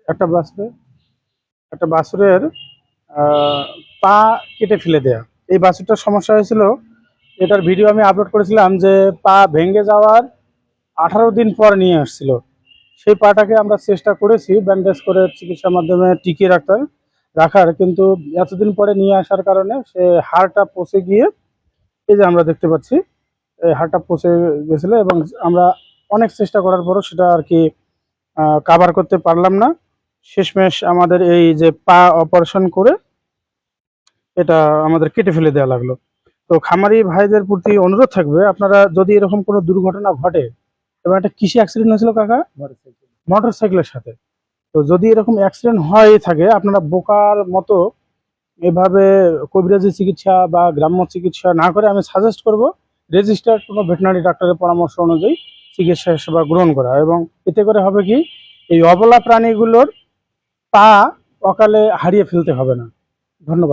একটা বাছুরে একটা বাছুরের পা কেটে ফেলে দেয়া। এই বাছুরটার সমস্যা হয়েছিল, এটার ভিডিও আমি আপলোড করেছিলাম যে পা ভেঙে যাওয়ার 18 দিন পর নিয়ে আসছিল। সেই পাটাকে আমরা চেষ্টা করেছি ব্যান্ডেজ করে চিকিৎসার মাধ্যমে টিকিয়ে রাখার, কিন্তু এতদিন পরে নিয়ে আসার কারণে সে হাড়টা পচে গিয়ে, এই যে আমরা দেখতে পাচ্ছি এই হাড়টা পচে গেছিল, এবং আমরা অনেক চেষ্টা করার পরও সেটা আর কি কাভার করতে পারলাম না। শেষমেশ আমাদের এই যে পা অপারেশন করে এটা আমাদের কেটে ফেলে দেওয়া লাগলো। তো খামারি ভাইদের প্রতি অনুরোধ থাকবে, আপনারা যদি এরকম কোনো দুর্ঘটনা ঘটে, এবং একটা কৃষি অ্যাক্সিডেন্ট হয়েছিল কাকা মোটর সাইকেলের সাথে, তো যদি এরকম অ্যাক্সিডেন্ট হয়ে থাকে, আপনারা বোকার মতো এভাবে কবিরাজি চিকিৎসা বা গ্রাম্য চিকিৎসা না করে আমি সাজেস্ট করব রেজিস্টার্ড কোনো ভেটেরিনারি ডাক্তারের পরামর্শ অনুযায়ী চিকিৎসা সেবা গ্রহণ করা। এবং এতে করে হবে কি, এই অবলা প্রাণীগুলোর পা অকালে হারিয়ে ফেলতে হবে না। ধন্যবাদ।